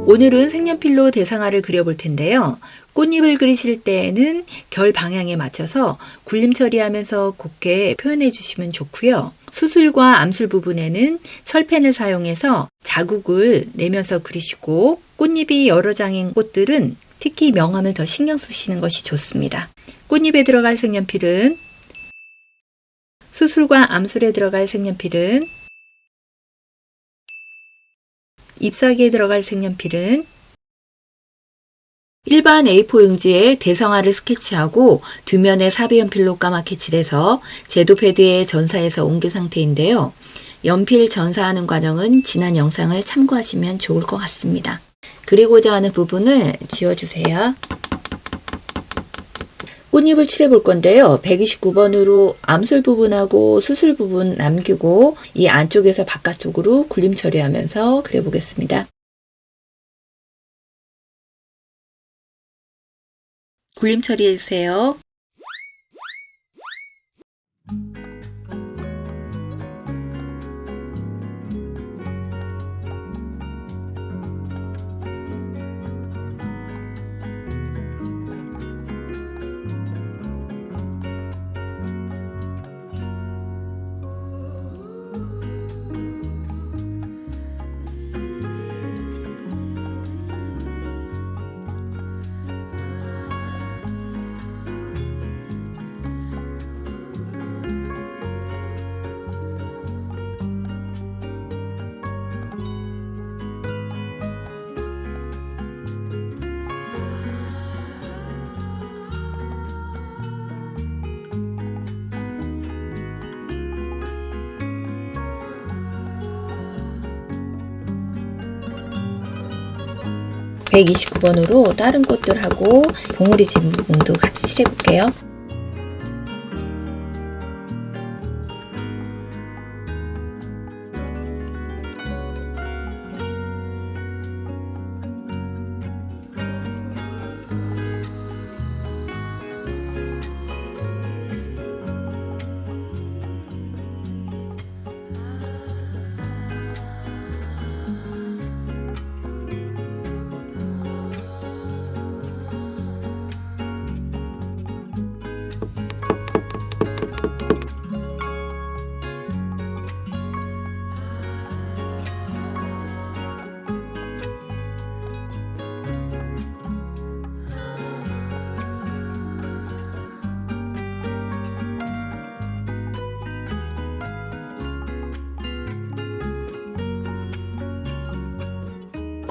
오늘은 색연필로 대상화를 그려볼 텐데요. 꽃잎을 그리실 때에는 결 방향에 맞춰서 굴림 처리하면서 곱게 표현해 주시면 좋고요. 수술과 암술 부분에는 철펜을 사용해서 자국을 내면서 그리시고, 꽃잎이 여러 장인 꽃들은 특히 명암을 더 신경 쓰시는 것이 좋습니다. 꽃잎에 들어갈 색연필은, 수술과 암술에 들어갈 색연필은, 잎사귀에 들어갈 색연필은 일반 A4 용지에 대상화를 스케치하고 뒷면에 사비연필로 까맣게 칠해서 제도 패드에 전사해서 옮긴 상태인데요. 연필 전사하는 과정은 지난 영상을 참고하시면 좋을 것 같습니다. 그리고자 하는 부분을 지워주세요. 꽃잎을 칠해볼 건데요. 129번으로 암술 부분하고 수술 부분 남기고 이 안쪽에서 바깥쪽으로 굴림 처리하면서 그려보겠습니다. 굴림 처리해주세요. (129번으로) 다른 꽃들하고 봉우리 진 부분도 같이 칠해볼게요.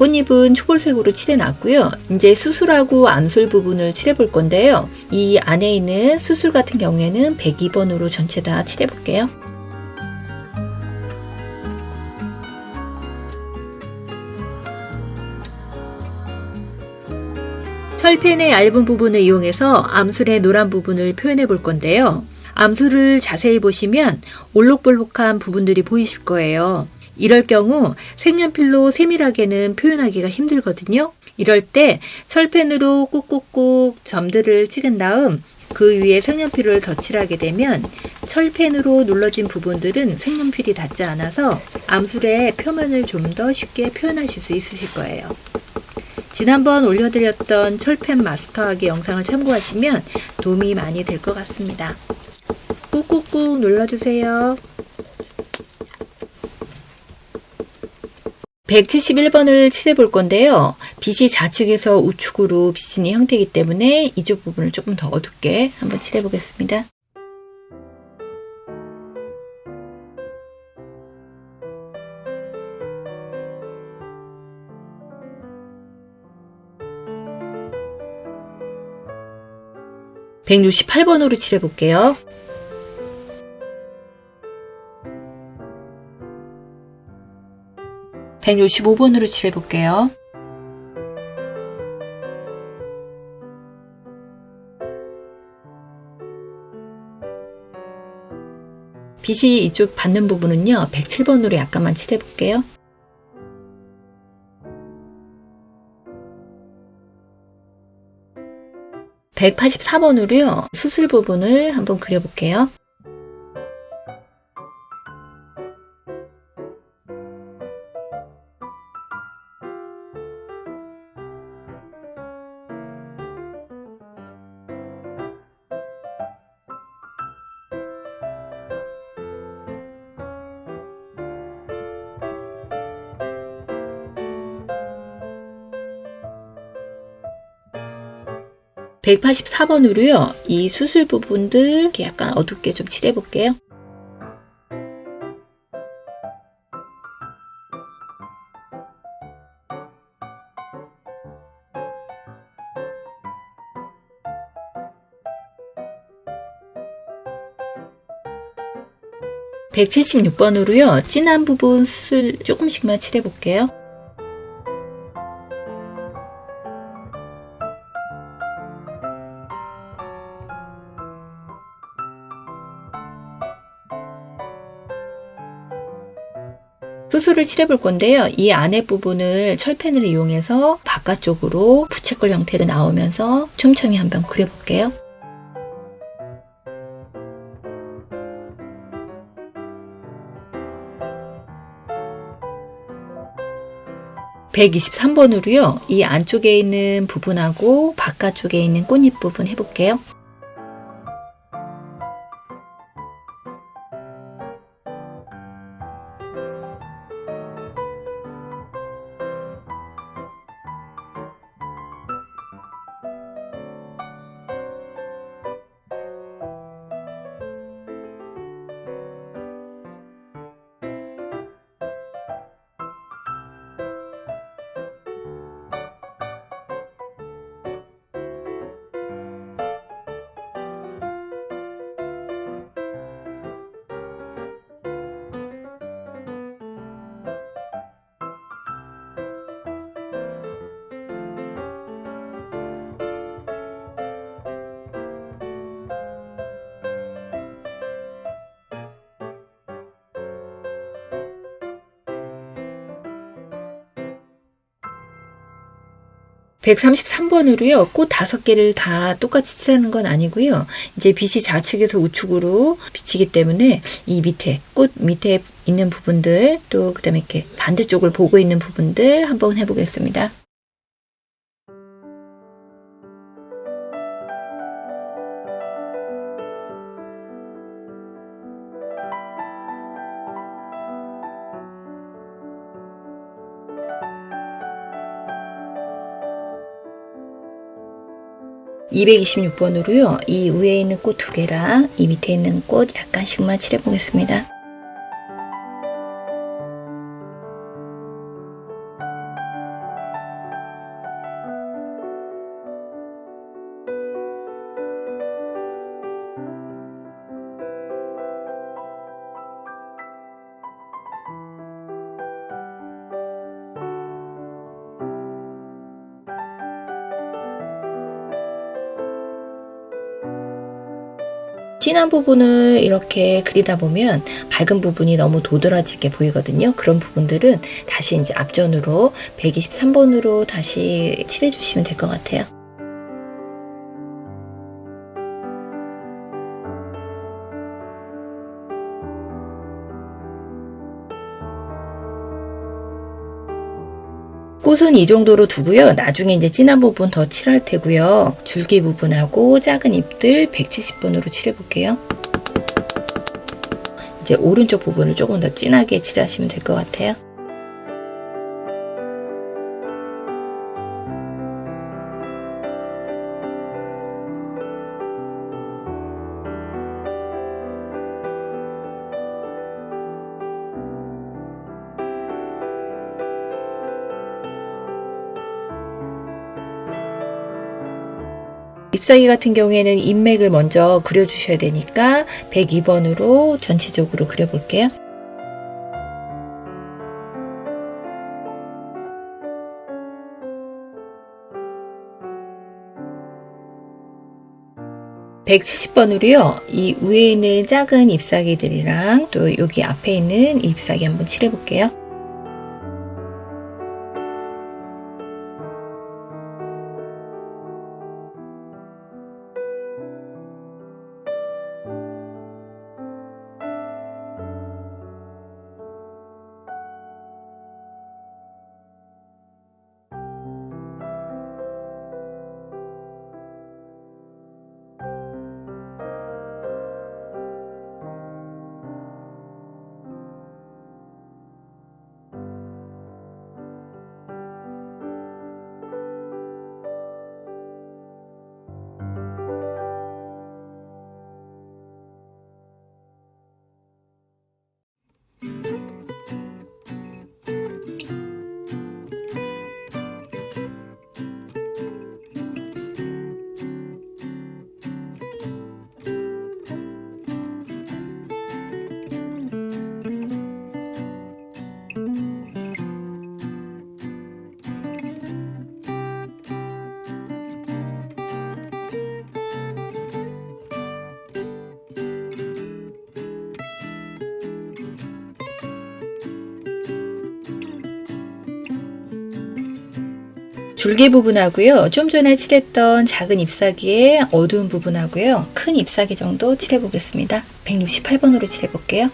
꽃잎은 초록색으로 칠해놨고요. 이제 수술하고 암술 부분을 칠해볼 건데요. 이 안에 있는 수술 같은 경우에는 102번으로 전체 다 칠해볼게요. 철펜의 얇은 부분을 이용해서 암술의 노란 부분을 표현해 볼 건데요. 암술을 자세히 보시면 올록볼록한 부분들이 보이실 거예요. 이럴 경우 색연필로 세밀하게는 표현하기가 힘들거든요. 이럴 때 철펜으로 꾹꾹꾹 점들을 찍은 다음 그 위에 색연필을 덧칠하게 되면 철펜으로 눌러진 부분들은 색연필이 닿지 않아서 암술의 표면을 좀 더 쉽게 표현하실 수 있으실 거예요. 지난번 올려드렸던 철펜 마스터하기 영상을 참고하시면 도움이 많이 될 것 같습니다. 꾹꾹꾹 눌러주세요. 171번을 칠해볼 건데요. 빛이 좌측에서 우측으로 비치는 형태이기 때문에 이쪽 부분을 조금 더 어둡게 한번 칠해보겠습니다. (168번으로) 칠해볼게요. (165번으로) 칠해볼게요. 빛이 이쪽 받는 부분은요, 107번으로 약간만 칠해볼게요. (184번으로요) 수술 부분을 한번 그려볼게요. 184번으로요. 이 수술 부분들 이렇게 약간 어둡게 좀 칠해 볼게요. (176번으로요) 진한 부분 수술 조금씩만 칠해 볼게요. 수술을 칠해 볼 건데요. 이 안에 부분을 철펜을 이용해서 바깥쪽으로 부채꼴 형태로 나오면서 촘촘히 한번 그려 볼게요. 123번으로요. 이 안쪽에 있는 부분하고 바깥쪽에 있는 꽃잎 부분 해볼게요. (133번으로요) 꽃 5개를 다 똑같이 칠하는 건 아니고요. 이제 빛이 좌측에서 우측으로 비치기 때문에 이 밑에 꽃 밑에 있는 부분들 또 그다음에 이렇게 반대쪽을 보고 있는 부분들 한번 해보겠습니다. (226번으로요) 이 위에 있는 꽃 2개랑 이 밑에 있는 꽃 약간씩만 칠해 보겠습니다. 진한 부분을 이렇게 그리다 보면 밝은 부분이 너무 도드라지게 보이거든요. 그런 부분들은 다시 이제 앞전으로 123번으로 다시 칠해 주시면 될 것 같아요. 꽃은 이 정도로 두고요. 나중에 이제 진한 부분 더 칠할 테고요. 줄기 부분하고 작은 잎들 170번으로 칠해 볼게요. 이제 오른쪽 부분을 조금 더 진하게 칠하시면 될 것 같아요. 잎사귀 같은 경우에는 잎맥을 먼저 그려주셔야 되니까 102번으로 전체적으로 그려볼게요. (170번으로요) 이 위에 있는 작은 잎사귀들이랑 또 여기 앞에 있는 잎사귀 한번 칠해볼게요. 줄기 부분하고요. 좀 전에 칠했던 작은 잎사귀의 어두운 부분하고요. 큰 잎사귀 정도 칠해보겠습니다. 168번으로 칠해볼게요.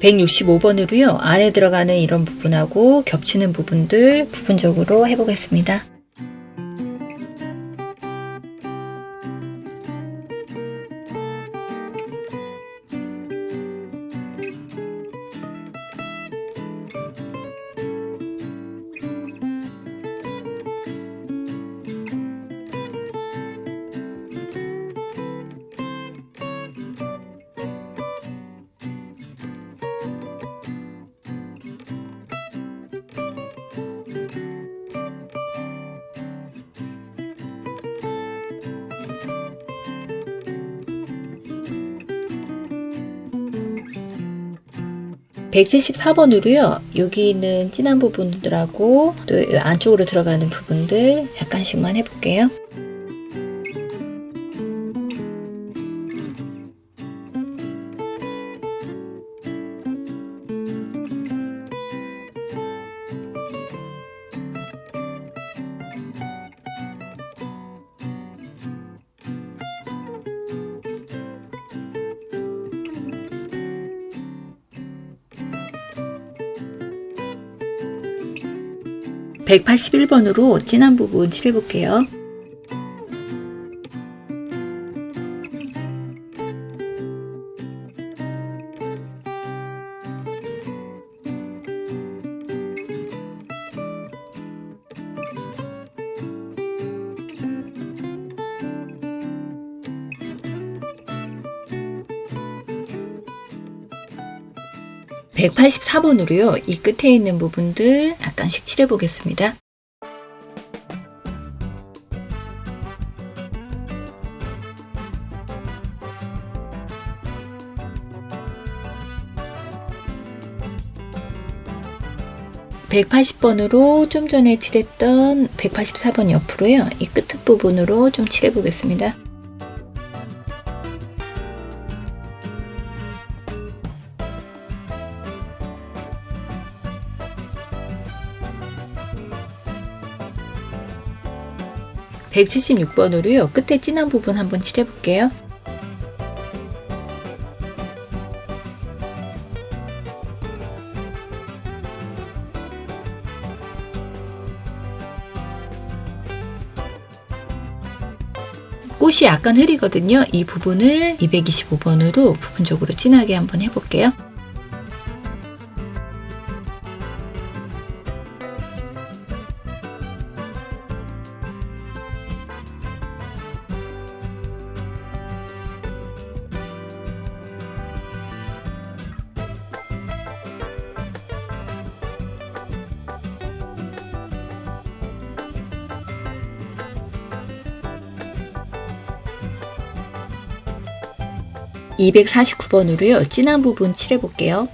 (165번으로요) 안에 들어가는 이런 부분하고 겹치는 부분들 부분적으로 해보겠습니다. (174번으로요) 여기 있는 진한 부분들하고 또 안쪽으로 들어가는 부분들 약간씩만 해볼게요. (181번으로) 진한 부분 칠해볼게요. (184번으로요) 이 끝에 있는 부분들 약간씩 칠해보겠습니다. (180번으로) 좀 전에 칠했던 (184번) 옆으로요. 이 끝 부분으로 좀 칠해보겠습니다. (176번으로요) 끝에 진한 부분 한번 칠해볼게요. 꽃이 약간 흐리거든요. 이 부분을 (225번으로) 부분적으로 진하게 한번 해볼게요. (249번으로요) 진한 부분 칠해볼게요.